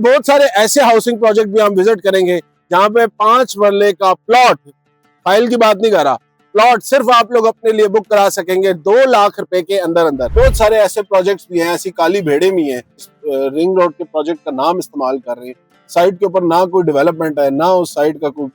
बहुत सारे ऐसे हाउसिंग प्रोजेक्ट भी हम विजिट करेंगे जहां पे 5 मरले का प्लॉट, फाइल की बात नहीं कर रहा, प्लॉट सिर्फ आप लोग अपने लिए बुक करा सकेंगे 2 लाख रुपए के अंदर अंदर। बहुत सारे ऐसे प्रोजेक्ट्स भी हैं, ऐसी काली भेड़े भी हैं रिंग रोड के प्रोजेक्ट का नाम इस्तेमाल कर रहे हैं। साइट के ऊपर ना कोई डेवलपमेंट है, ना उस साइट का कोई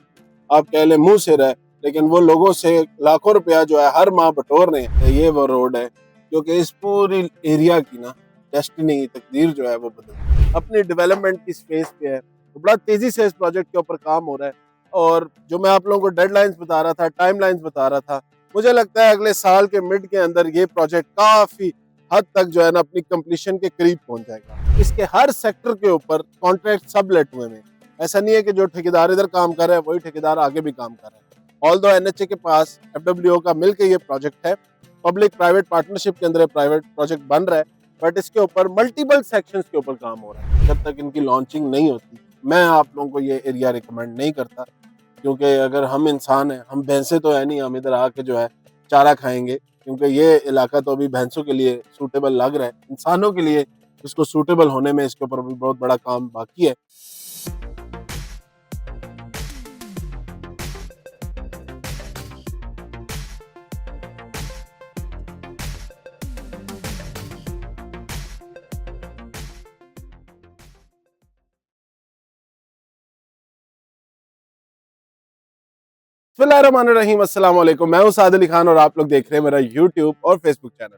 आप कह लें मुंह सिर है, लेकिन वो लोगों से लाखों रुपया जो है हर माह बटोर रहे हैं। ये वो रोड है क्योंकि इस पूरी एरिया की ना डेस्टिनी, तकदीर जो है वो बदल अपनी डेवलपमेंट की स्पेस पे है। तो बड़ा तेजी से इस प्रोजेक्ट के ऊपर काम हो रहा है और जो मैं आप लोगों को डेडलाइंस बता रहा था, टाइमलाइंस बता रहा था, मुझे लगता है अगले साल के मिड के अंदर ये प्रोजेक्ट काफी हद तक जो है ना अपनी कंप्लीशन के करीब पहुंच जाएगा। इसके हर सेक्टर के ऊपर कॉन्ट्रैक्ट सब लेट हुए हैं। ऐसा नहीं है कि जो ठेकेदार इधर काम कर रहा है वही ठेकेदार आगे भी काम कर रहा है। ऑल्दो एनएचए के पास एफडब्ल्यूओ का मिलकर ये प्रोजेक्ट है, पब्लिक प्राइवेट पार्टनरशिप के अंदर प्राइवेट प्रोजेक्ट बन रहा है, बट इसके ऊपर मल्टीपल सेक्शंस के ऊपर काम हो रहा है। जब तक इनकी लॉन्चिंग नहीं होती मैं आप लोगों को ये एरिया रिकमेंड नहीं करता, क्योंकि अगर हम इंसान हैं, हम भैंसे तो है नहीं, हम इधर आके जो है चारा खाएंगे, क्योंकि ये इलाका तो अभी भैंसों के लिए सूटेबल लग रहा है। इंसानों के लिए इसको सूटेबल होने में इसके ऊपर भी बहुत बड़ा काम बाकी है। बिस्मिल्लाहिर्रहमानिर्रहीम, अस्सलाम वालेकुम। मैं हूं साद अली खान और आप लोग देख रहे हैं मेरा यूट्यूब और फेसबुक चैनल।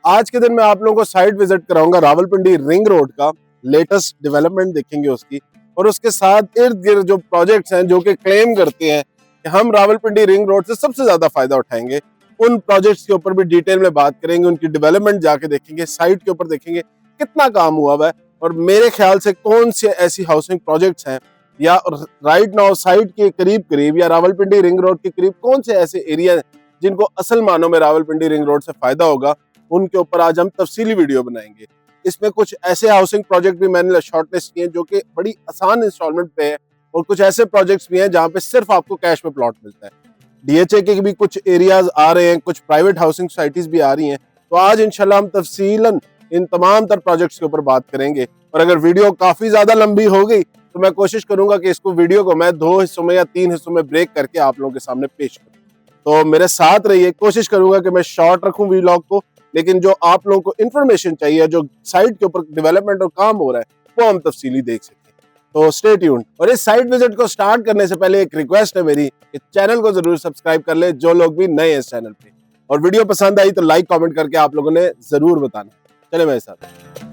आज के दिन मैं आप लोगों को साइट विजिट कराऊंगा रावलपिंडी रिंग रोड का, लेटेस्ट डेवलपमेंट देखेंगे उसकी, और उसके साथ इर्द गिर्द जो प्रोजेक्ट्स हैं जो कि क्लेम करते हैं कि हम रावलपिंडी रिंग रोड से सबसे ज्यादा फायदा उठाएंगे, उन प्रोजेक्ट्स के ऊपर भी डिटेल में बात करेंगे। उनकी डेवलपमेंट जाके देखेंगे, साइट के ऊपर देखेंगे कितना काम हुआ हुआ है और मेरे ख्याल से कौन से ऐसी हाउसिंग प्रोजेक्ट्स हैं या राइट नाउ साइट के करीब करीब या रावलपिंडी रिंग रोड के करीब कौन से ऐसे एरिया हैं जिनको असल मानों में रावलपिंडी रिंग रोड से फायदा होगा, उनके ऊपर आज हम तफसीली वीडियो बनाएंगे। इसमें कुछ ऐसे हाउसिंग प्रोजेक्ट भी मैंने शॉर्टलिस्ट किए जो कि बड़ी आसान इंस्टॉलमेंट पे है, और कुछ ऐसे प्रोजेक्ट्स भी हैं जहां पे सिर्फ आपको कैश में प्लॉट मिलता है। डीएचए के भी कुछ एरियाज आ रहे हैं, कुछ प्राइवेट हाउसिंग सोसाइटीज भी आ रही हैं। तो आज इंशाल्लाह हम तफसीलन इन तमाम तर प्रोजेक्ट्स के ऊपर बात करेंगे। और अगर वीडियो काफी ज्यादा लंबी हो गई तो मैं कोशिश करूंगा कि इसको वीडियो को मैं 2 हिस्सों में या 3 हिस्सों में ब्रेक करके आप लोगों के सामने पेश करूं। तो मेरे साथ रहिए, कोशिश करूंगा कि मैं शॉर्ट रखूं व्लॉग को, लेकिन जो आप लोगों को इन्फॉर्मेशन चाहिए, जो साइट के ऊपर डेवलपमेंट और काम हो रहा है, वो हम तफसीली देख सकें। तो स्टे ट्यून्ड। और इस साइट विजिट को स्टार्ट करने से पहले एक रिक्वेस्ट है मेरी कि चैनल को जरूर सब्सक्राइब कर ले जो लोग भी नए हैं इस चैनल पे, और वीडियो पसंद आई तो लाइक कमेंट करके आप लोगों ने जरूर बताना। चले मेरे साथ।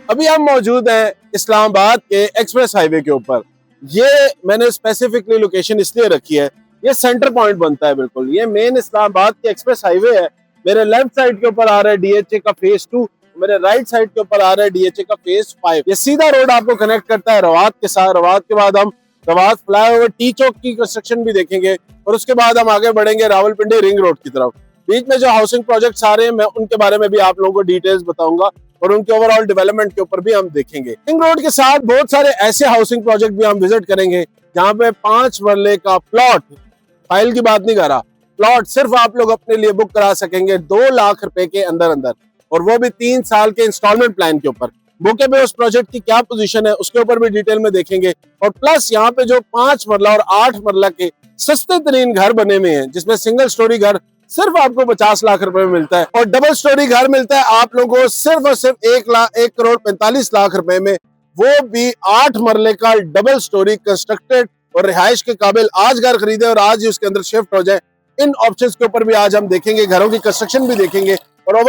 अभी हम मौजूद हैं इस्लामाबाद के एक्सप्रेस हाईवे के ऊपर। ये मैंने स्पेसिफिकली लोकेशन इसलिए रखी है, ये सेंटर पॉइंट बनता है बिल्कुल। ये मेन इस्लामाबाद के एक्सप्रेस हाईवे है। मेरे लेफ्ट साइड के ऊपर आ रहा है डीएचए का फेज 2, मेरे राइट साइड के ऊपर आ रहा है डीएचए का फेज 5। ये सीधा रोड आपको कनेक्ट करता है रवात के साथ। रवात के बाद हम रवात फ्लाईओवर टी चौक की कंस्ट्रक्शन भी देखेंगे, और उसके बाद हम आगे बढ़ेंगे रावलपिंडी रिंग रोड की तरफ। बीच में जो हाउसिंग प्रोजेक्ट्स आ रहे हैं मैं उनके बारे में भी आप लोगों को डिटेल्स बताऊंगा, और उनके ओवरऑल डेवलपमेंट के ऊपर भी हम देखेंगे। रिंग रोड के साथ बहुत सारे ऐसे हाउसिंग प्रोजेक्ट भी हम विजिट करेंगे जहां पे 5 मरले का प्लॉट, फाइल की बात नहीं कर रहा, प्लॉट सिर्फ आप लोग अपने लिए बुक करा सकेंगे 2 लाख रुपए के अंदर अंदर, और वो भी 3 साल के इंस्टॉलमेंट प्लान के ऊपर। मौके पे उस प्रोजेक्ट की क्या पोजीशन है उसके ऊपर भी डिटेल में देखेंगे। और प्लस यहाँ पे जो 5 मरला और 8 मरला के सस्ते तरीन घर बने हुए हैं, जिसमें सिंगल स्टोरी घर सिर्फ आपको 50 लाख रुपए में मिलता है, और डबल स्टोरी घर मिलता है आप लोगों को सिर्फ और सिर्फ 1 करोड़ 45 लाख रुपए में, वो भी 8 मरले का डबल स्टोरी कंस्ट्रक्टेड और रिहाइश के काबिल। आज घर खरीदे और आज ही उसके अंदर शिफ्ट हो जाए, इन ऑप्शंस के ऊपर भी आज हम देखेंगे। घरों की कंस्ट्रक्शन भी देखेंगे और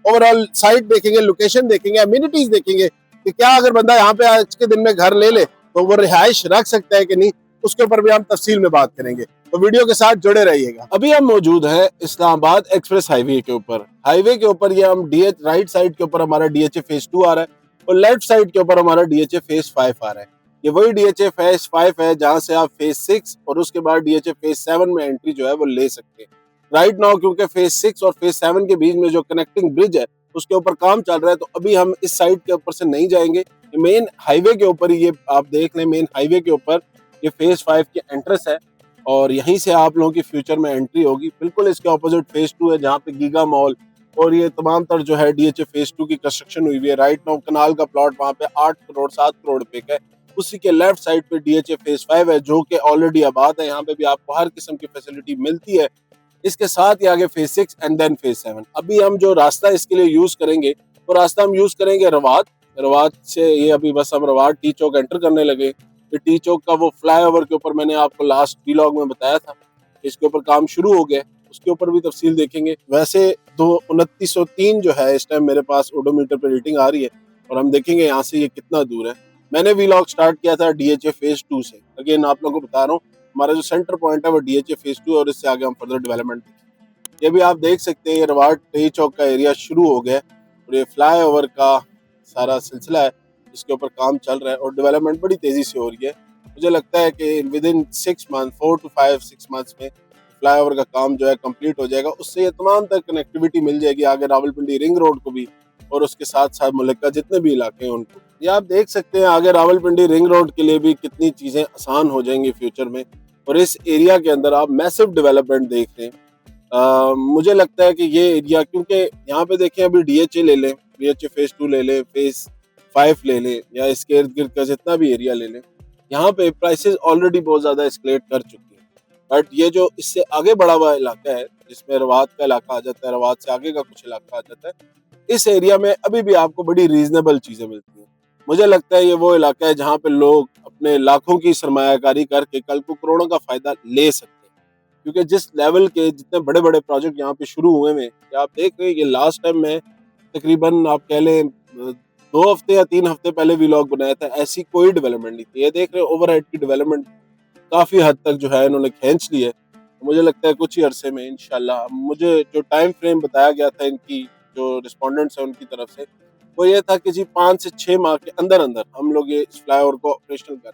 ओवरऑल साइट देखेंगे, लोकेशन देखेंगे, अम्यूनिटीज देखेंगे कि क्या अगर बंदा यहाँ पे आज के दिन में घर ले ले तो वो रिहाइश रख सकता है कि नहीं, उसके ऊपर भी हम तफसील में बात करेंगे। तो वीडियो के साथ जुड़े रहिएगा। अभी हम मौजूद हैं इस्लामाबाद एक्सप्रेस हाईवे के ऊपर। हाईवे के ऊपर ये हम राइट साइड के ऊपर हमारा डीएचए फेज 2 आ रहा है, और लेफ्ट साइड के ऊपर हमारा डीएचए फेज 5 आ रहा है। ये वही डीएचए फेज 5 है जहां से आप फेज 6 और उसके बाद डीएचए फेज 7 में एंट्री जो है वो ले सकते हैं। राइट नाउ क्योंकि फेज 6 और फेज 7 के बीच में जो कनेक्टिंग ब्रिज है उसके ऊपर काम चल रहा है, तो अभी हम इस साइड के ऊपर से नहीं जाएंगे। मेन हाईवे के ऊपर ये आप देख लें, मेन हाईवे के ऊपर ये फेज 5 की एंट्रेंस है, और यहीं से आप लोगों की फ्यूचर में एंट्री होगी। बिल्कुल इसके ऑपोजिट फेज 2 है जहाँ पे गीगा मॉल, और ये तमाम तर जो है DHA फेज 2 की कंस्ट्रक्शन हुई हुई है। राइट नाउ कनाल का प्लॉट वहाँ पे 8 करोड़ 7 करोड़ रुपए का है। उसी के लेफ्ट साइड पे DHA फेज 5 है जो कि ऑलरेडी आबाद है। यहाँ पे भी आपको हर किस्म की फैसिलिटी मिलती है। इसके साथ ही आगे फेज 6 एंड देन फेज 7। अभी हम जो रास्ता इसके लिए यूज करेंगे वो रास्ता हम यूज करेंगे रवात। रवात से ये अभी बस हम रवात टी चौक एंटर करने लगे। फिर टी चौक का वो फ्लाईओवर के ऊपर मैंने आपको लास्ट व्लॉग में बताया था, इसके ऊपर काम शुरू हो गया, उसके ऊपर भी तफसील देखेंगे। वैसे 2903 जो है इस टाइम मेरे पास ओडोमीटर पे रेटिंग आ रही है और हम देखेंगे यहाँ से ये कितना दूर है। मैंने व्लॉग स्टार्ट किया था DHA फेज 2 से। अगेन आप लोगों को बता रहा हूँ, हमारा जो सेंटर पॉइंट है वो DHA फेज 2 और इससे आगे हम फर्दर डेवलपमेंट। ये भी आप देख सकते हैं, ये रवाट टी चौक का एरिया शुरू हो गया और ये फ्लाईओवर का सारा सिलसिला है, इसके ऊपर काम चल रहा है और डेवलपमेंट बड़ी तेजी से हो रही है। मुझे लगता है कि with in 6 month 4 to 5-6 months में फ्लाईओवर का काम जो है कंप्लीट हो जाएगा। उससे ये तमाम तक कनेक्टिविटी मिल जाएगी आगे रावलपिंडी रिंग रोड को भी और उसके साथ साथ मुल्क का जितने भी इलाके हैं उनको। ये आप देख सकते हैं आगे रावलपिंडी रिंग रोड के लिए भी कितनी चीजें आसान हो जाएंगी फ्यूचर में। और इस एरिया के अंदर आप मैसिव डेवलपमेंट देख रहे हैं। मुझे लगता है कि ये एरिया, क्योंकि यहाँ पे देखें अभी DHA ले लें, DHA फेज 2 ले लें, फेज 5 ले लें या इसके इर्द गिर्द का जितना भी एरिया ले लें, यहाँ पे प्राइसेस ऑलरेडी बहुत ज्यादा एस्केलेट कर चुकी हैं। बट ये जो इससे आगे बढ़ा हुआ इलाका है जिसमें रवात का इलाका आ जाता है, रवात से आगे का कुछ इलाका आ जाता है, इस एरिया में अभी भी आपको बड़ी रीजनेबल चीजें मिलती हैं। मुझे लगता है ये वो इलाका है जहाँ पे लोग अपने लाखों की सरमायाकारी करके कल को करोड़ों का फायदा ले सकते हैं। क्योंकि जिस लेवल के जितने बड़े बड़े प्रोजेक्ट यहाँ पे शुरू हुए हैं, आप देख रहे हैं कि लास्ट टाइम मैं तकरीबन आप कह लें 2 हफ्ते या 3 हफ्ते पहले व्लॉग बनाया था, ऐसी कोई डेवलपमेंट नहीं थी। ये देख रहे हैं ओवरहेड की डेवलपमेंट काफी हद तक जो है इन्होंने खींच ली है। मुझे लगता है कुछ ही अरसे में इंशाल्लाह, मुझे जो टाइम फ्रेम बताया गया था इनकी जो रिस्पोंडेंट्स है उनकी तरफ से, वो ये था कि जी 5 से 6 माह के अंदर अंदर हम लोग ये इस फ्लाईओवर को ऑपरेशनल कर,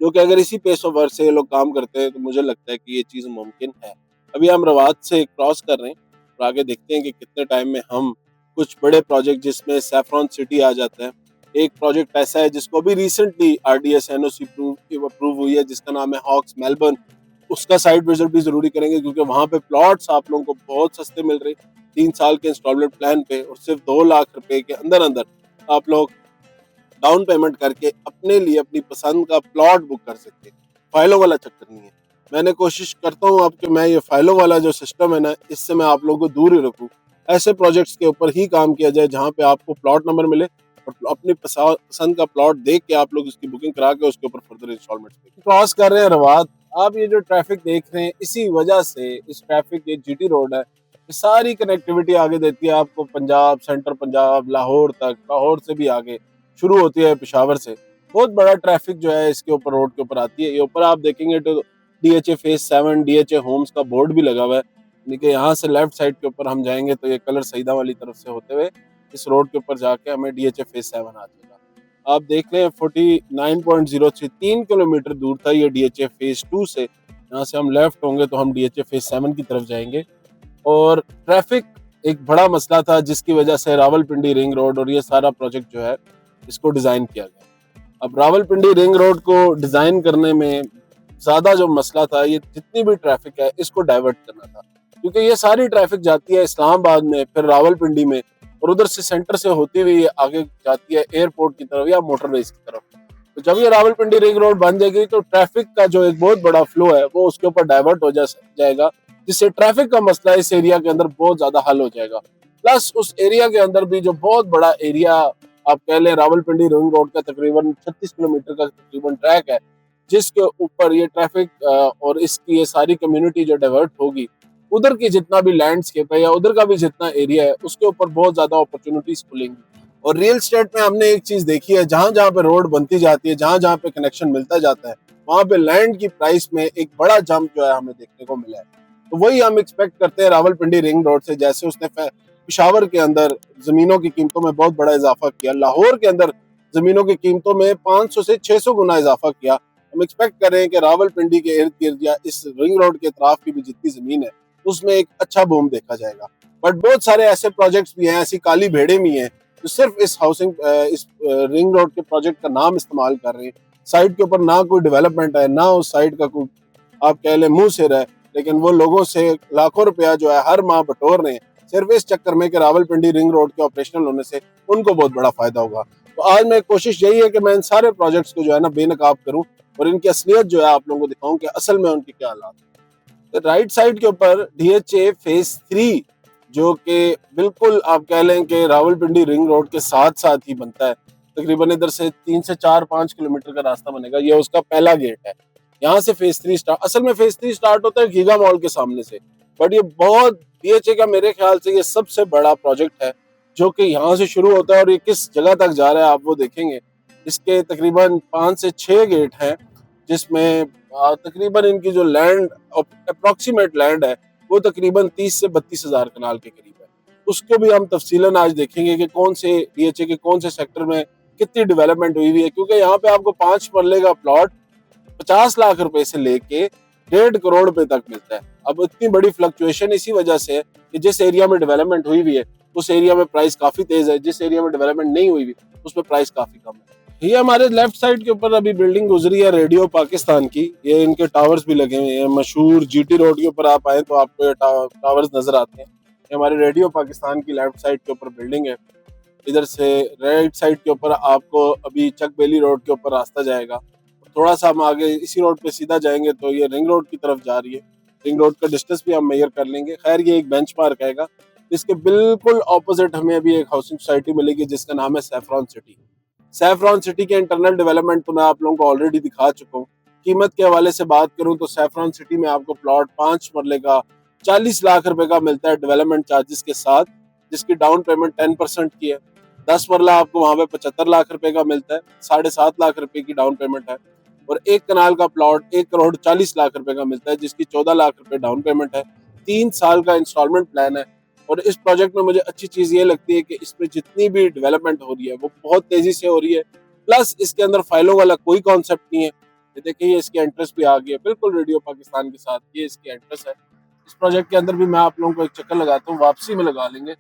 जो कि अगर इसी पेस ऑफ वर्क से ये लोग काम करते हैं तो मुझे लगता है कि ये चीज़ मुमकिन है। अभी हम रवात से क्रॉस कर रहे हैं और आगे देखते हैं कि कितने टाइम में हम कुछ बड़े प्रोजेक्ट जिसमें सैफरॉन सिटी आ जाता है। एक प्रोजेक्ट ऐसा है जिसको अभी रिसेंटली RDS NOC अप्रूव हुई है जिसका नाम है हॉक्स मेलबर्न। उसका साइट विजिट भी जरूरी करेंगे क्योंकि वहाँ पे प्लॉट्स आप लोगों को बहुत सस्ते मिल रहे हैं 3 साल के इंस्टॉलमेंट प्लान पे और सिर्फ 2 लाख रुपए के अंदर अंदर आप लोग डाउन पेमेंट करके अपने लिए अपनी पसंद का प्लॉट बुक कर सकते हैं। फाइलों वाला चक्कर नहीं है। मैंने कोशिश करता हूँ अब कि मैं ये फाइलों वाला जो सिस्टम है ना, इससे मैं आप लोगों को दूर ही रखूँ। ऐसे प्रोजेक्ट्स के ऊपर ही काम किया जाए जहाँ पे आपको प्लॉट नंबर मिले और अपनी पसंद का प्लॉट देख के आप लोग इसकी बुकिंग करा के उसके ऊपर फर्दर इंस्टॉलमेंट क्रॉस कर रहे हैं रवात। आप ये जो ट्रैफिक देख रहे हैं, इसी वजह से इस ट्रैफिक ये GT रोड है, ये सारी कनेक्टिविटी आगे देती है आपको पंजाब, सेंटर पंजाब, लाहौर तक, लाहौर से भी आगे शुरू होती है पेशावर से। बहुत बड़ा ट्रैफिक जो है इसके ऊपर रोड के ऊपर आती है। ये ऊपर आप देखेंगे तो DHA फेज 7 DHA होम्स का बोर्ड भी लगा हुआ है, यानी कि यहाँ से लेफ्ट साइड के ऊपर हम जाएंगे तो ये कलर सईदा वाली तरफ से होते हुए इस रोड के ऊपर जाके हमें DHA फेज 7 आ जाएगा। आप देख रहे हैं 49.03 3 किलोमीटर दूर था ये DHA फेज 2 से। यहाँ से हम लेफ्ट होंगे तो हम DHA फेज 7 की तरफ जाएंगे। और ट्रैफिक एक बड़ा मसला था जिसकी वजह से रावलपिंडी रिंग रोड और ये सारा प्रोजेक्ट जो है इसको डिजाइन किया गया। अब रावलपिंडी रिंग रोड को डिजाइन करने में ज्यादा जो मसला था, ये जितनी भी ट्रैफिक है इसको डाइवर्ट करना था, क्योंकि ये सारी ट्रैफिक जाती है इस्लामाबाद में, फिर रावलपिंडी में और उधर से सेंटर से होती हुई आगे जाती है एयरपोर्ट की तरफ या मोटरवेज की तरफ। तो जब ये रावलपिंडी रिंग रोड बन जाएगी तो ट्रैफिक का जो एक बहुत बड़ा फ्लो है वो उसके ऊपर डाइवर्ट हो जाएगा, जिससे ट्रैफिक का मसला इस एरिया के अंदर बहुत ज्यादा हल हो जाएगा। प्लस उस एरिया के अंदर भी जो बहुत बड़ा एरिया आप कह लें रावलपिंडी रिंग रोड का तकरीबन 36 किलोमीटर का तकरीबन ट्रैक है, जिसके ऊपर ये ट्रैफिक और इसकी ये सारी कम्युनिटी जो डाइवर्ट होगी, उधर की जितना भी लैंडस्केप है या उधर का भी जितना एरिया है उसके ऊपर बहुत ज्यादा अपॉर्चुनिटीज खुलेंगी। और रियल स्टेट में हमने एक चीज देखी है, जहां जहां पे रोड बनती जाती है, जहां जहां पे कनेक्शन मिलता जाता है, वहां पे लैंड की प्राइस में एक बड़ा जंप जो है हमें देखने को मिला है। तो वही हम एक्सपेक्ट करते हैं रावलपिंडी रिंग रोड से। जैसे उसने पेशावर के अंदर जमीनों की कीमतों में बहुत बड़ा इजाफा किया, लाहौर के अंदर जमीनों की कीमतों में 500 से 600 गुना इजाफा किया, हम एक्सपेक्ट कर रहे हैं कि रावलपिंडी के इर्द गिर्द या इस रिंग रोड के अतराफ की भी जितनी जमीन है उसमें एक अच्छा बूम देखा जाएगा। बट बहुत सारे ऐसे प्रोजेक्ट्स भी हैं, ऐसी काली भेड़ें भी हैं जो सिर्फ इस हाउसिंग इस रिंग रोड के प्रोजेक्ट का नाम इस्तेमाल कर रहे हैं। साइड के ऊपर ना कोई डेवलपमेंट है, ना उस साइड का कोई आप कह लें मुंह सिर है, लेकिन वो लोगों से लाखों रुपया जो है हर माह बटोर रहे हैं सिर्फ इस चक्कर में कि रावलपिंडी रिंग रोड के ऑपरेशनल होने से उनको बहुत बड़ा फायदा होगा। तो आज मैं कोशिश यही है कि मैं इन सारे प्रोजेक्ट्स को जो है ना बेनकाब करूं और इनकी असलियत जो है आप लोगों को दिखाऊं कि असल में उनके क्या हालात हैं। तो राइट साइड के ऊपर DHA फेज 3 जो कि बिल्कुल आप कह लें कि रावलपिंडी रिंग रोड के साथ साथ ही बनता है, तकरीबन इधर से 3 से 4-5 किलोमीटर का रास्ता बनेगा, ये उसका पहला गेट है। यहाँ से फेज 3 स्टार्ट, असल में फेज 3 स्टार्ट होता है गीगा मॉल के सामने से, बट ये बहुत DHA का मेरे ख्याल से ये सबसे बड़ा प्रोजेक्ट है जो कि यहाँ से शुरू होता है और ये किस जगह तक जा रहा है आप वो देखेंगे। इसके तकरीबन 5 से 6 गेट हैं जिसमें तकरीबन इनकी जो लैंड अप्रोक्सीमेट लैंड है वो तकरीबन 30 से 32 हज़ार कनाल के करीब है। उसको भी हम तफसीलन आज देखेंगे कि कौन से DHA के कौन से सेक्टर में कितनी डेवलपमेंट हुई है, क्योंकि यहाँ पे आपको 5 मरले का प्लॉट 50 लाख रुपए से लेके 1.5 करोड़ रुपए तक मिलता है। अब इतनी बड़ी फ्लक्चुएशन इसी वजह से है कि जिस एरिया में डेवलपमेंट हुई हुई है उस एरिया में प्राइस काफी तेज है, जिस एरिया में डेवलपमेंट नहीं हुई हुई उसमें प्राइस काफी कम है। ये हमारे लेफ्ट साइड के ऊपर अभी बिल्डिंग गुजरी है रेडियो पाकिस्तान की, ये इनके टावर्स भी लगे हुए हैं। मशहूर GT रोड के ऊपर आप आए तो आपको ये टावर्स नजर आते हैं। ये हमारे रेडियो पाकिस्तान की लेफ्ट साइड के ऊपर बिल्डिंग है। इधर से राइट साइड के ऊपर आपको अभी चक बेली रोड के ऊपर रास्ता जाएगा, थोड़ा सा हम आगे इसी रोड पे सीधा जाएंगे तो ये रिंग रोड की तरफ जा रही है। रिंग रोड का डिस्टेंस भी हम मेजर कर लेंगे। खैर ये एक बेंच मार्क आएगा। इसके बिल्कुल ऑपोजिट हमें अभी एक हाउसिंग सोसाइटी मिलेगी जिसका नाम है सैफरॉन सिटी। सैफरॉन सिटी के इंटरनल डेवलपमेंट तो मैं आप लोगों को ऑलरेडी दिखा चुका हूँ। कीमत के हवाले से बात करूँ तो सैफरॉन सिटी में आपको प्लॉट 5 मरले का 40 लाख रुपए का मिलता है डेवलपमेंट चार्जेस के साथ, जिसकी डाउन पेमेंट 10% की है। 10 मरला आपको वहां पे 75 लाख रुपए का मिलता है, 7.5 लाख रुपए की डाउन पेमेंट है। और 1 कनाल का प्लॉट 1 करोड़ 40 लाख रुपए का मिलता है जिसकी 14 लाख रुपए डाउन पेमेंट है। 3 साल का इंस्टॉलमेंट प्लान है। और इस प्रोजेक्ट में मुझे अच्छी चीज ये लगती है कि इसमें जितनी भी डेवलपमेंट हो रही है वो बहुत तेजी से हो रही है, प्लस इसके अंदर फाइलों वाला कोई कॉन्सेप्ट नहीं है। ये देखिए ये इसकी एंट्रेंस भी आ गई है बिल्कुल रेडियो पाकिस्तान के साथ, ये इसकी एंट्रेंस है। इस प्रोजेक्ट के अंदर भी मैं आप लोगों को एक चक्कर लगाता हूँ, वापसी में लगा लेंगे।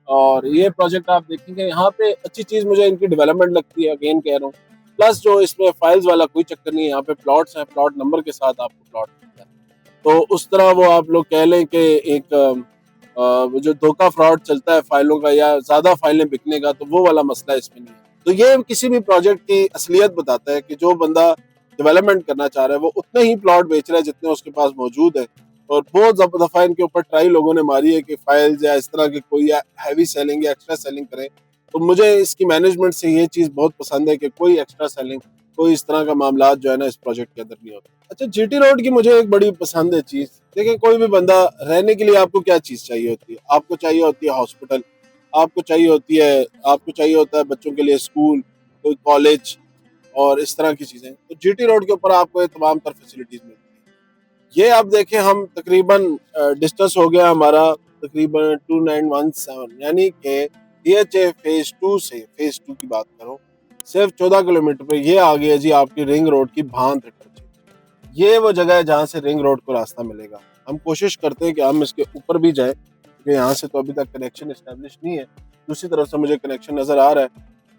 और ये प्रोजेक्ट आप देखेंगे यहाँ पे अच्छी चीज मुझे इनकी डेवलपमेंट लगती है, अगेन कह रहा हूँ। प्लस जो इसमें फाइल्स वाला कोई चक्कर नहीं है, यहाँ पे प्लॉट्स हैं, प्लॉट नंबर के साथ आपको प्लॉट मिलता है। तो उस तरह वो आप लोग कह लें कि एक जो धोखा फ्रॉड चलता है फाइलों का या ज्यादा फाइलें बिकने का, तो वो वाला मसला इसमें नहीं है। तो ये किसी भी प्रोजेक्ट की असलियत बताता है कि जो बंदा डेवलपमेंट करना चाह रहा है वो उतने ही प्लॉट बेच रहा है जितने उसके पास मौजूद है। और बहुत दफा इनके ऊपर ट्राई लोगों ने मारी है कि फाइल्स या इस तरह की कोई हैवी सेलिंग या एक्स्ट्रा सेलिंग करें। तो मुझे इसकी मैनेजमेंट से ये चीज बहुत पसंद है कि कोई एक्स्ट्रा सेलिंग, कोई इस तरह का मामला जो है ना इस प्रोजेक्ट के अंदर नहीं होता। अच्छा, GT रोड की मुझे एक बड़ी पसंद है चीज। देखिए कोई भी बंदा रहने के लिए आपको क्या चीज चाहिए होती है? आपको चाहिए होती है हॉस्पिटल, आपको चाहिए होती है, आपको चाहिए होता है बच्चों के लिए स्कूल, कोई कॉलेज और इस तरह की चीजें। तो GT रोड के ऊपर आपको ये तमाम तर फैसिलिटीज मिलती है। ये आप देखें हम तकरीबन डिस्टेंस हो गया हमारा तकरीबन 2917, यानी कि DHA फेज 2 से फेज 2 की बात करो सिर्फ 14 किलोमीटर पे ये आ गया जी आपकी रिंग रोड की भांत इंटरचेंज। ये वो जगह है जहाँ से रिंग रोड को रास्ता मिलेगा। हम कोशिश करते हैं कि हम इसके ऊपर भी जाएं क्योंकि यहाँ से तो अभी तक कनेक्शन इस्टेब्लिश नहीं है। दूसरी तरफ से मुझे कनेक्शन नजर आ रहा है।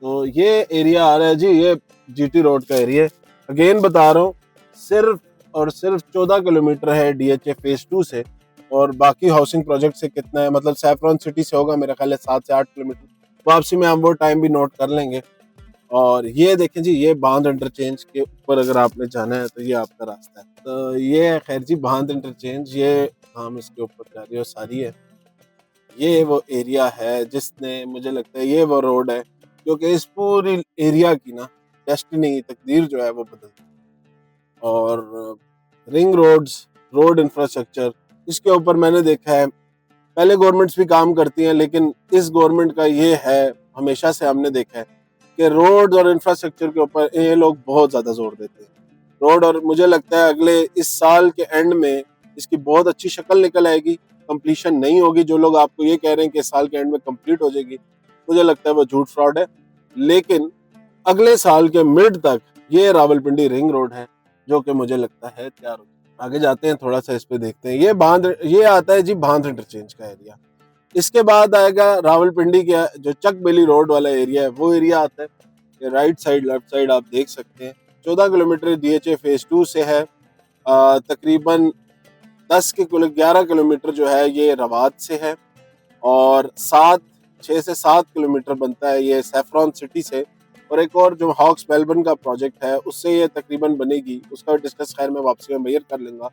तो ये एरिया आ रहा है जी, ये GT रोड का एरिया है। अगेन बता रहा हूँ सिर्फ और सिर्फ 14 किलोमीटर है DHA फेज 2 से, और बाकी हाउसिंग प्रोजेक्ट से कितना है, मतलब सैफरॉन सिटी से होगा मेरा ख्याल है 7 से 8 किलोमीटर। वापसी में हम वो टाइम भी नोट कर लेंगे। और ये देखें जी, ये बांध इंटरचेंज के ऊपर अगर आपने जाना है तो ये आपका रास्ता है। तो ये है खैर जी बांध इंटरचेंज, ये हम इसके ऊपर जा रही है सारी है। ये वो एरिया है जिसने मुझे लगता है ये वो रोड है क्योंकि इस पूरी एरिया की ना डेस्टिनी तकदीर जो है वो बदलती है। और रिंग रोड्स, रोड इंफ्रास्ट्रक्चर, इसके ऊपर मैंने देखा है पहले गवर्नमेंट्स भी काम करती हैं, लेकिन इस गवर्नमेंट का ये है, हमेशा से हमने देखा है कि रोड और इंफ्रास्ट्रक्चर के ऊपर ये लोग बहुत ज्यादा जोर देते हैं। रोड, और मुझे लगता है अगले इस साल के एंड में इसकी बहुत अच्छी शक्ल निकल आएगी। कंप्लीशन नहीं होगी, जो लोग आपको ये कह रहे हैं कि इस साल के एंड में कंप्लीट हो जाएगी, मुझे लगता है वो झूठ फ्रॉड है। लेकिन अगले साल के मिड तक ये रावलपिंडी रिंग रोड है जो कि मुझे लगता है तैयार हो। आगे जाते हैं, थोड़ा सा इस पे देखते हैं। ये आता है जी बांध इंटरचेंज का एरिया। इसके बाद आएगा रावलपिंडी का जो चक बेली रोड वाला एरिया है, वो एरिया आता है। ये राइट साइड लेफ्ट साइड आप देख सकते हैं। 14 किलोमीटर DHA फेज 2 से है। तकरीबन 11 किलोमीटर जो है ये रवात से है। और 6 से 7 किलोमीटर बनता है ये सैफरॉन सिटी से। और एक और जो हॉक्स मेलबर्न का प्रोजेक्ट है उससे ये तकरीबन बनेगी, उसका डिस्कस खैर मैं वापसी में मेयर कर लूँगा।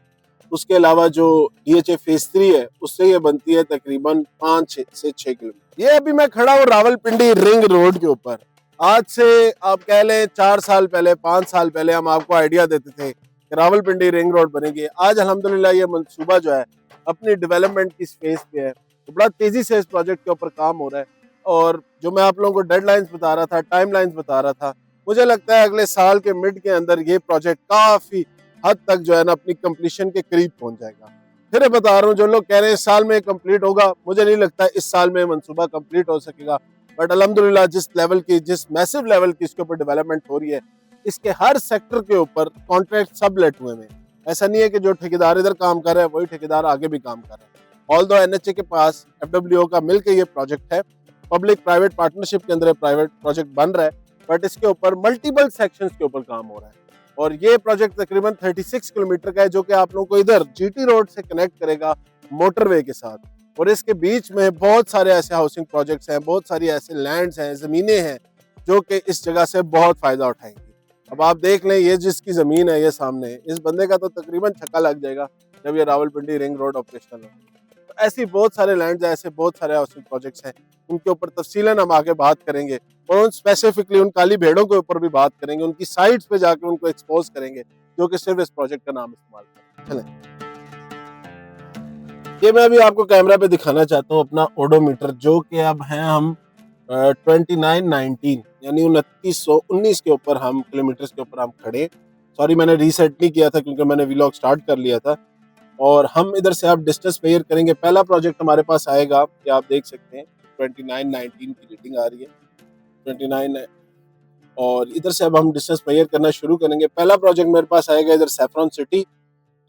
उसके अलावा जो DHA फेज 3 है उससे ये बनती है तकरीबन 5 से 6 किलोमीटर। ये अभी मैं खड़ा हूँ रावलपिंडी रिंग रोड के ऊपर। आज से आप कह लें 4 साल पहले, 5 साल पहले हम आपको आइडिया देते थे कि रावलपिंडी रिंग रोड बनेगी। आज अल्हम्दुलिल्लाह ये मंसूबा जो है अपनी डेवलपमेंट की फेज पे है, तो बड़ा तेजी से इस प्रोजेक्ट के ऊपर काम हो रहा है। और जो मैं आप लोगों को डेडलाइंस बता रहा था, टाइमलाइंस बता रहा था, मुझे लगता है अगले साल के मिड के अंदर ये प्रोजेक्ट काफी हद तक जो है ना अपनी कंप्लीशन के करीब पहुंच जाएगा। फिर बता रहा हूँ, जो लोग कह रहे हैं इस साल में कंप्लीट होगा, मुझे नहीं लगता इस साल में मंसूबा कंप्लीट हो सकेगा। बट अल्हम्दुलिल्लाह जिस लेवल की, जिस मैसिव लेवल की इसके ऊपर डेवलपमेंट हो रही है, इसके हर सेक्टर के ऊपर कॉन्ट्रैक्ट सब लेट हुए हैं। ऐसा नहीं है कि जो ठेकेदार इधर काम कर रहा है वही ठेकेदार आगे भी काम कर रहा है। ऑल दो NHA के पास FWO का मिलकर ये प्रोजेक्ट है, पब्लिक प्राइवेट पार्टनरशिप के अंदर प्राइवेट प्रोजेक्ट बन रहा है, बट इसके ऊपर मल्टीपल सेक्शंस के ऊपर काम हो रहा है। और ये प्रोजेक्ट तकरीबन 36 किलोमीटर का है, जो कि आप लोगों को इधर GT रोड से कनेक्ट करेगा मोटरवे के साथ। और इसके बीच में बहुत सारे ऐसे हाउसिंग प्रोजेक्ट्स हैं, बहुत सारी ऐसे लैंड्स हैं, ज़मीनें हैं, जो कि इस जगह से बहुत फ़ायदा उठाएंगी। अब आप देख लें, ये जिसकी ज़मीन है ये सामने, इस बंदे का तो तकरीबन छक्का लग जाएगा जब ये रावलपिंडी रिंग रोड ऑपरेशनल हो। तो ऐसी बहुत सारे लैंड, ऐसे बहुत सारे हाउसिंग प्रोजेक्ट्स हैं, उनके ऊपर तफसीलन हम आगे बात करेंगे। और उन स्पेसिफिकली उन काली भेड़ों के ऊपर भी बात करेंगे, उनकी साइट्स पे जाकर उनको एक्सपोज करेंगे, जो कि सिर्फ इस प्रोजेक्ट का नाम इस्तेमाल करें। चलें, ये मैं अभी आपको कैमरा पे दिखाना चाहता हूँ अपना ओडोमीटर, जो कि अब हैं हम 2919 यानी 2919 के ऊपर हम किलोमीटर के ऊपर हम खड़े। सॉरी, मैंने रीसेट नहीं किया था क्योंकि मैंने व्लॉग स्टार्ट कर लिया था। और हम इधर से आप डिस्टेंस मेजर करेंगे। पहला प्रोजेक्ट हमारे पास आएगा कि आप देख सकते हैं 2919 की रेटिंग आ रही है, 29। और इधर से अब हम डिस्टेंस मेजर करना शुरू करेंगे। पहला प्रोजेक्ट मेरे पास आएगा इधर सैफरॉन सिटी,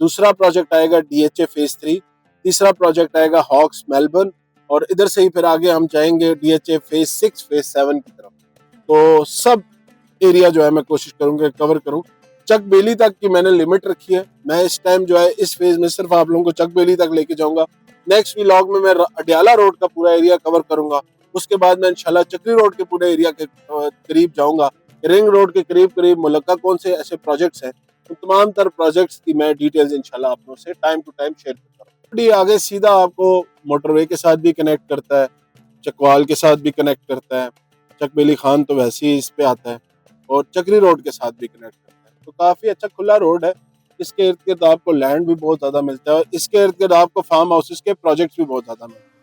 दूसरा प्रोजेक्ट आएगा DHA फेज 3, तीसरा प्रोजेक्ट आएगा हॉक्स मेलबर्न, और इधर से ही फिर आगे हम जाएंगे DHA फेज 6, फेज 7 की तरफ। तो सब एरिया जो है मैं कोशिश करूंगा कवर करूं। चक बेली तक की मैंने लिमिट रखी है। मैं इस टाइम जो है इस फेज में सिर्फ आप लोगों को चक बेली तक लेके जाऊंगा। नेक्स्ट व्लॉग में मैं अडियाला रोड का पूरा एरिया कवर करूंगा। उसके बाद मैं इंशाल्लाह चक्री रोड के पूरे एरिया के करीब जाऊंगा। रिंग रोड के करीब करीब मुल्का कौन से ऐसे प्रोजेक्ट्स हैं, उन तमाम तर प्रोजेक्ट्स की मैं डिटेल्स इंशाल्लाह आप लोगों से टाइम टू टाइम शेयर करता हूँ। आगे सीधा आपको मोटरवे के साथ भी कनेक्ट करता है, चकवाल के साथ भी कनेक्ट करता है, चकबेली खान तो वैसे ही इस पे आता है, और चक्री रोड के साथ भी कनेक्ट करता है। तो काफी अच्छा खुला रोड है। इसके इर्द गिर्द आपको लैंड भी बहुत ज्यादा मिलता है, और इसके इर्द गिर्द आपको फार्म हाउसेस के प्रोजेक्ट्स भी बहुत ज्यादा मिलते हैं।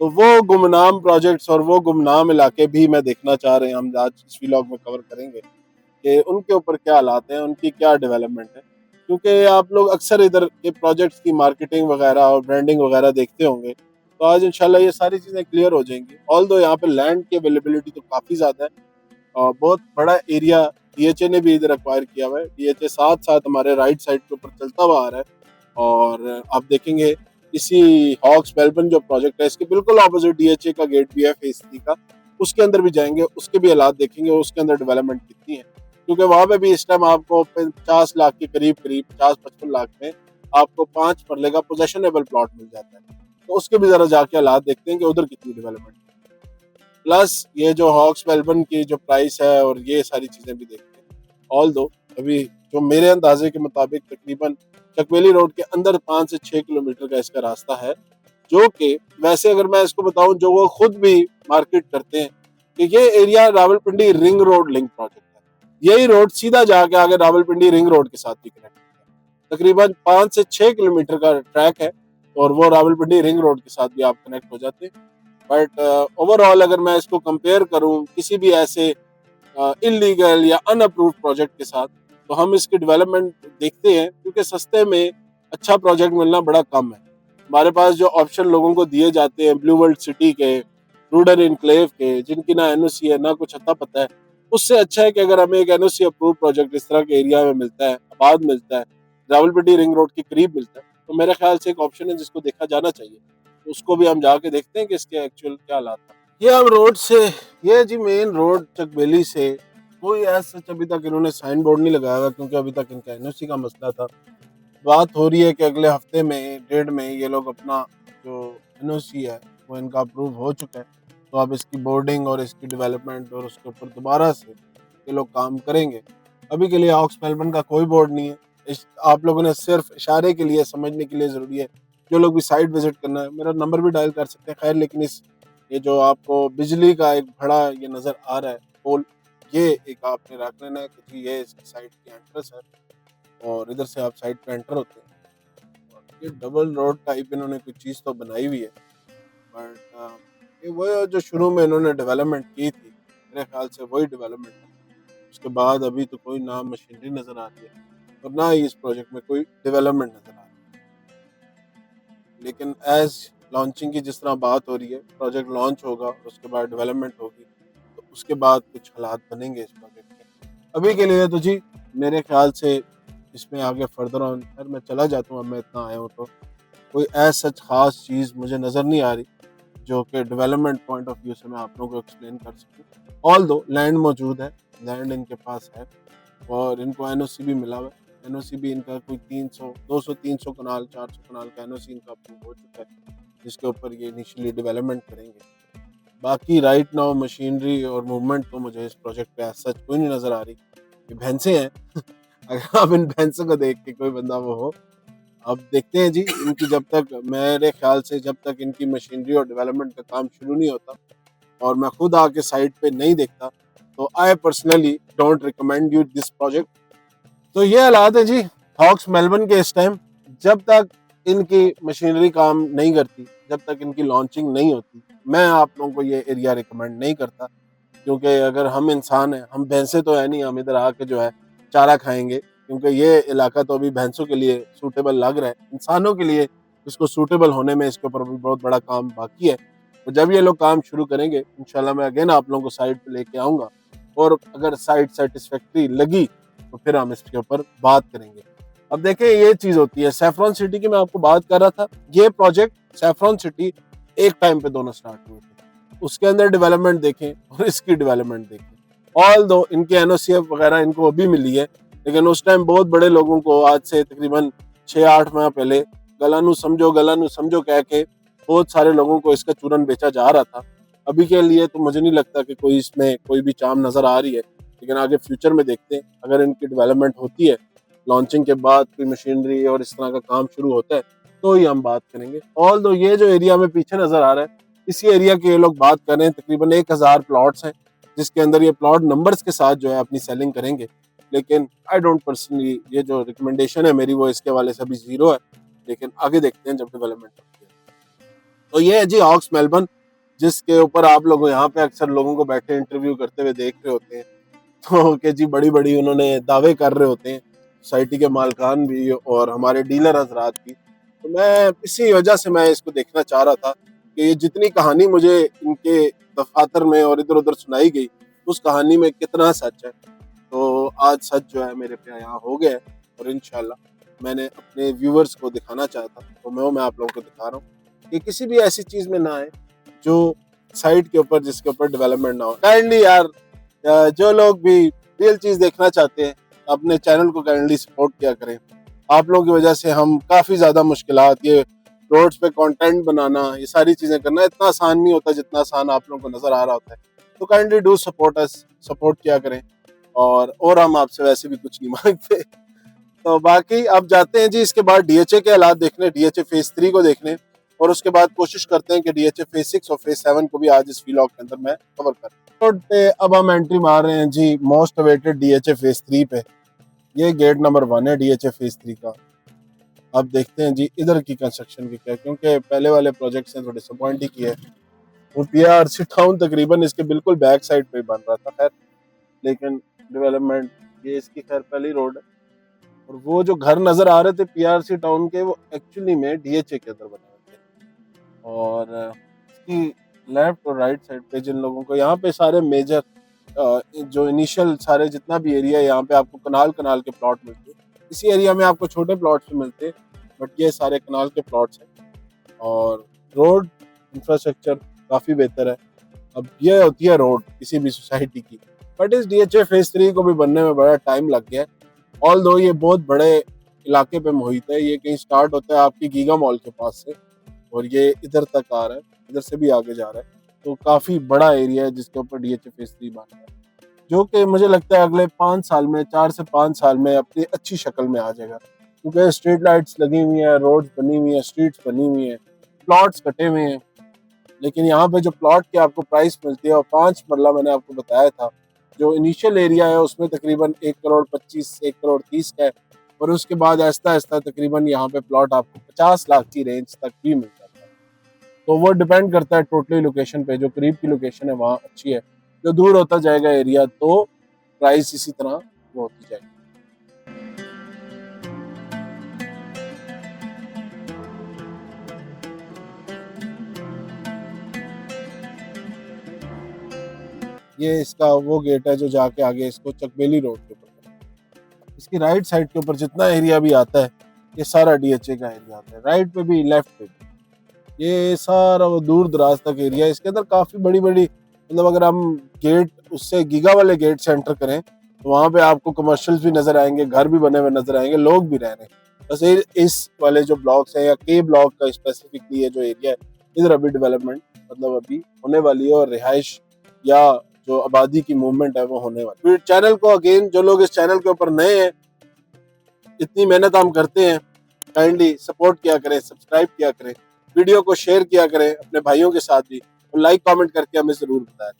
तो वो गुमनाम प्रोजेक्ट्स और वो गुमनाम इलाके भी मैं देखना चाह रहे हैं, हम आज इस व्लॉग में कवर करेंगे कि उनके ऊपर क्या हालात हैं, उनकी क्या डेवलपमेंट है। क्योंकि आप लोग अक्सर इधर के प्रोजेक्ट्स की मार्केटिंग वगैरह और ब्रांडिंग वगैरह देखते होंगे, तो आज इंशाल्लाह ये सारी चीज़ें क्लियर हो जाएंगी। ऑल दो यहाँ पे लैंड की अवेलेबिलिटी तो काफ़ी ज़्यादा है, और बहुत बड़ा एरिया DHA ने भी इधर एक्वायर किया हुआ है। DHA साथ साथ हमारे राइट साइड के ऊपर चलता हुआ आ रहा है। और आप देखेंगे इसी हॉक्स मेलबर्न जो प्रोजेक्ट है, इसके बिल्कुल ऑपोजिट DHA का गेट भी है फेज 3 का। उसके अंदर भी जाएंगे, उसके भी हालात देखेंगे, उसके अंदर डेवलपमेंट कितनी है। क्योंकि वहाँ पे भी इस टाइम आपको 50 लाख के करीब करीब 50-55 लाख में आपको 5 मरले का पोजेशनेबल प्लॉट मिल जाता है। तो उसके भी जरा जाके हालात देखते हैं कि उधर कितनी डेवलपमेंट। प्लस ये जो हॉक्स मेलबर्न की जो प्राइस है और ये सारी चीजें भी देखते हैं। ऑल दो अभी जो मेरे अंदाजे के मुताबिक तकरीबन चकवेली रोड के अंदर 5 से 6 किलोमीटर का इसका रास्ता है, जो कि वैसे अगर मैं इसको बताऊं, जो वो खुद भी मार्केट करते हैं कि ये area Rawalpindi ring road link project है। यही रोड सीधा जाके आगे रावलपिंडी रिंग रोड के साथ भी कनेक्ट करता है। तकरीबन 5 से 6 किलोमीटर का ट्रैक है, और वो रावलपिंडी रिंग रोड के साथ भी आप कनेक्ट हो जाते हैं। बट ओवरऑल अगर मैं इसको कंपेयर करूं किसी भी ऐसे इलीगल या अनअप्रूव्ड प्रोजेक्ट के साथ, तो हम इसकी डेवलपमेंट देखते हैं, क्योंकि सस्ते में अच्छा प्रोजेक्ट मिलना बड़ा कम है। हमारे पास जो ऑप्शन लोगों को दिए जाते हैं ब्लू वर्ल्ड सिटी के, रूडन इनक्लेव के, जिनकी ना NOC है ना कुछ अता पता है, उससे अच्छा है कि अगर हमें एक NOC अप्रूव प्रोजेक्ट इस तरह के एरिया में मिलता है, आबाद मिलता है, रावलपिंडी रिंग रोड के करीब मिलता है, तो मेरे ख्याल से एक ऑप्शन है जिसको देखा जाना चाहिए। तो उसको भी हम जाके देखते हैं कि इसके एक्चुअल क्या हालात हैं। ये हम रोड से, ये जी मेन रोड चकबेली से, कोई ऐसा सच अभी तक इन्होंने साइन बोर्ड नहीं लगाया हुआ, क्योंकि अभी तक इनका NOC का मसला था। बात हो रही है कि अगले हफ्ते में 1.5 में ये लोग अपना जो NOC है वो इनका अप्रूव हो चुका है। तो अब इसकी बोर्डिंग और इसकी डेवलपमेंट और उसके ऊपर दोबारा से ये लोग काम करेंगे। अभी के लिए ऑक्स मेलबर्न का कोई बोर्ड नहीं है। आप लोगों ने सिर्फ इशारे के लिए, समझने के लिए ज़रूरी है। जो लोग भी साइट विजिट करना है, मेरा नंबर भी डायल कर सकते हैं। खैर, लेकिन ये जो आपको बिजली का एक बड़ा ये नज़र आ रहा है पोल, ये एक आपने रख लेना है कि जी ये इसकी साइट की एंट्रेंस है और इधर से आप साइट पे एंटर होते हैं। और ये डबल रोड टाइप इन्होंने कुछ चीज़ तो बनाई हुई है, बट ये वो जो शुरू में इन्होंने डेवलपमेंट की थी, मेरे ख्याल से वही डेवलपमेंट है। उसके बाद अभी तो कोई ना मशीनरी नज़र आ रही है और ना ही इस प्रोजेक्ट में कोई डेवलपमेंट नज़र आ रही है। लेकिन एज लॉन्चिंग की जिस तरह बात हो रही है, प्रोजेक्ट लॉन्च होगा और उसके बाद डेवलपमेंट होगी, तो उसके बाद कुछ हालात बनेंगे इस प्रोजेक्ट के। अभी के लिए तो जी मेरे ख्याल से इसमें आगे फर्दर ऑन, खैर मैं चला जाता हूँ, अब मैं इतना आया हूँ तो कोई ऐसा सच खास चीज़ मुझे नज़र नहीं आ रही जो कि डेवलपमेंट पॉइंट ऑफ व्यू से मैं आप लोगों को एक्सप्लेन कर सकूँ। ऑल दो लैंड मौजूद है, लैंड इनके पास है और इनको एनओसी भी मिला हुआ है। एनओसी भी इनका कोई 300 200 300 कनाल 400 कनाल का एनओसी इनका अप्रूव हो चुका है, जिसके ऊपर ये इनिशियली डेवलपमेंट करेंगे। बाकी राइट नाउ मशीनरी और मूवमेंट तो मुझे इस प्रोजेक्ट पे सच कोई नहीं नज़र आ रही। ये भैंसे हैं अगर आप इन भैंसों को देख के कोई बंदा वो हो, अब देखते हैं जी इनकी जब तक, मेरे ख्याल से जब तक इनकी मशीनरी और डेवलपमेंट का काम शुरू नहीं होता और मैं खुद आके साइट पे नहीं देखता, तो I personally don't recommend you this project. तो ये हालात है जी हॉक्स मेलबर्न के इस टाइम। जब तक इनकी मशीनरी काम नहीं करती, जब तक इनकी लॉन्चिंग नहीं होती, मैं आप लोगों को ये एरिया रिकमेंड नहीं करता। क्योंकि अगर हम इंसान हैं, हम भैंसे तो है नहीं, हम इधर आके जो है चारा खाएंगे, क्योंकि ये इलाका तो अभी भैंसों के लिए सूटेबल लग रहा है। इंसानों के लिए इसको सूटेबल होने में इसके ऊपर भी बहुत बड़ा काम बाकी है। तो जब ये लोग काम शुरू करेंगे, इंशाल्लाह मैं अगेन आप लोगों को साइट पे लेके आऊँगा और अगर साइट सेटिस्फैक्ट्री लगी तो फिर हम इसके ऊपर बात करेंगे। अब देखें, ये चीज़ होती है सैफरॉन सिटी की, मैं आपको बात कर रहा था। ये प्रोजेक्ट सैफरॉन सिटी एक टाइम पे दोनों स्टार्ट हुए थे, उसके अंदर डेवलपमेंट देखें और इसकी डेवलपमेंट देखें। ऑल दो इनके एनओसीएफ वगैरह इनको अभी मिली है, लेकिन उस टाइम बहुत बड़े लोगों को, आज से तकरीबन 6-8 माह पहले, गलानू समझो कह के बहुत सारे लोगों को इसका चूरन बेचा जा रहा था। अभी के लिए तो मुझे नहीं लगता कि कोई इसमें कोई भी चाम नजर आ रही है, लेकिन आगे फ्यूचर में देखते हैं। अगर इनकी डेवलपमेंट होती है, लॉन्चिंग के बाद कोई मशीनरी और इस तरह का काम शुरू होता है, तो ही हम बात करेंगे। ऑल दो ये जो एरिया में पीछे नजर आ रहा है, इसी एरिया के ये लोग बात कर रहे हैं। तकरीबन 1000 प्लॉट्स हैं, जिसके अंदर ये प्लॉट नंबर्स के साथ जो है अपनी सेलिंग करेंगे। लेकिन आई डोंट पर्सनली, ये जो रिकमेंडेशन है मेरी वो इसके वाले से अभी जीरो है, लेकिन आगे देखते हैं जब डेवलपमेंट होती है। तो ये है जी हॉक्स मेलबर्न, जिसके ऊपर आप लोग यहाँ पे अक्सर लोगों को बैठे इंटरव्यू करते हुए देख रहे होते हैं। तो कि जी बड़ी बड़ी उन्होंने दावे कर रहे होते हैं, सोसाइटी के मालकान भी और हमारे डीलर हजरात भी। तो मैं इसी वजह से मैं इसको देखना चाह रहा था कि ये जितनी कहानी मुझे इनके दफातर में और इधर उधर सुनाई गई, उस कहानी में कितना सच है। तो आज सच जो है मेरे पे यहाँ हो गया है और इंशाल्लाह मैंने अपने व्यूवर्स को दिखाना चाहता, तो मैं आप लोगों को दिखा रहा हूँ कि किसी भी ऐसी चीज़ में ना आए जो साइट के ऊपर, जिसके ऊपर डेवलपमेंट ना हो। काइंडली यार, जो लोग भी रियल चीज़ देखना चाहते हैं, अपने चैनल को काइंडली सपोर्ट किया करें। आप लोगों की वजह से हम काफ़ी ज़्यादा मुश्किलात, ये रोड्स पे कंटेंट बनाना, ये सारी चीज़ें करना इतना आसान नहीं होता जितना आसान आप लोगों को नज़र आ रहा होता है। तो kindly do support us, support किया करें। और हम आपसे वैसे भी कुछ नहीं मांगते। तो बाकी अब जाते हैं जी इसके बाद डीएचए के हालात देखने, डीएचए फेज 3 को देखने, और उसके बाद कोशिश करते हैं कि डीएचए फेज 6 और फेज 7 को भी आज इस व्लॉग के अंदर मैं कवर करूं। रोड पे अब हम एंट्री मार रहे हैं जी मोस्ट अवेटेड डीएचए फेज 3 पे। ये गेट नंबर 1 है डीएचए फेज 3 का। अब देखते हैं जी इधर की कंस्ट्रक्शन की क्या, क्योंकि पहले वाले प्रोजेक्ट्स ने थोड़े डिसअपॉइंट ही किया है। और पीआरसी टाउन तकरीबन इसके बिल्कुल बैक साइड पे बन रहा था, खैर लेकिन डेवलपमेंट, ये इसकी खैर पहली रोड है। और वो जो घर नजर आ रहे थे पीआरसी टाउन के, वो एक्चुअली में डीएचए के अंदर बने हुए थे। और इसकी लेफ्ट और राइट साइड पे जिन लोगों को, यहाँ पे सारे मेजर जो इनिशियल सारे जितना भी एरिया है, यहाँ पे आपको कनाल कनाल के प्लॉट मिलते हैं। इसी एरिया में आपको छोटे प्लॉट्स भी मिलते हैं, बट ये सारे कनाल के प्लॉट्स हैं। और रोड इंफ्रास्ट्रक्चर काफ़ी बेहतर है। अब ये होती है रोड किसी भी सोसाइटी की, बट इस डीएचए फेज 3 को भी बनने में बड़ा टाइम लग गया है। ऑल दो ये बहुत बड़े इलाके पे मुहित है, ये कहीं स्टार्ट होता है आपकी गीगा मॉल के पास से और ये इधर तक आ रहा है। इधर से भी आगे जा रहा है। तो काफ़ी बड़ा एरिया है जिसके ऊपर DHA फेज 3 बन रहा है, जो कि मुझे लगता है अगले 5 साल में, 4 से 5 साल में अपनी अच्छी शक्ल में आ जाएगा, क्योंकि स्ट्रीट लाइट्स लगी हुई हैं, रोड्स बनी हुई हैं, स्ट्रीट्स बनी हुई हैं, प्लॉट्स कटे हुए हैं। लेकिन यहाँ पे जो प्लॉट की आपको प्राइस मिलती है, और 5 मरला मैंने आपको बताया था, जो इनिशियल एरिया है उसमें तकरीबन 1 करोड़ 25, 1 करोड़ 30 का है, और उसके बाद आहिस्ता आहिस्ता तकरीबन यहाँ पे प्लॉट आपको 50 लाख की रेंज तक भी मिल जाता है। तो वो डिपेंड करता है टोटली लोकेशन पे। जो करीब की लोकेशन है वहाँ अच्छी है, जो दूर होता जाएगा एरिया तो प्राइस इसी तरह वो होती जाएगी। ये इसका वो गेट है जो जाके आगे इसको चकबेली रोड के ऊपर है। इसकी राइट साइड के ऊपर जितना एरिया भी आता है ये सारा DHA का एरिया आता है, राइट पे भी लेफ्ट पे भी। ये सारा वो दूर दराज तक एरिया है। इसके अंदर काफी बड़ी बड़ी, मतलब अगर हम गेट उससे गीगा वाले गेट से एंटर करें तो वहाँ पे आपको कमर्शियल्स भी नजर आएंगे, घर भी बने हुए नजर आएंगे, लोग भी रह रहे हैं। बस इस वाले जो ब्लॉक्स हैं या के ब्लॉक का स्पेसिफिकली ये जो एरिया है, इधर अभी डेवलपमेंट मतलब अभी होने वाली है, और रिहाइश या जो आबादी की मूवमेंट है वो होने वाली है। चैनल को अगेन, जो लोग इस चैनल के ऊपर नए हैं, इतनी मेहनत हम करते हैं, काइंडली सपोर्ट किया करें, सब्सक्राइब किया करें, वीडियो को शेयर किया करें अपने भाइयों के साथ भी, और लाइक कमेंट करके हमें जरूर बताएं।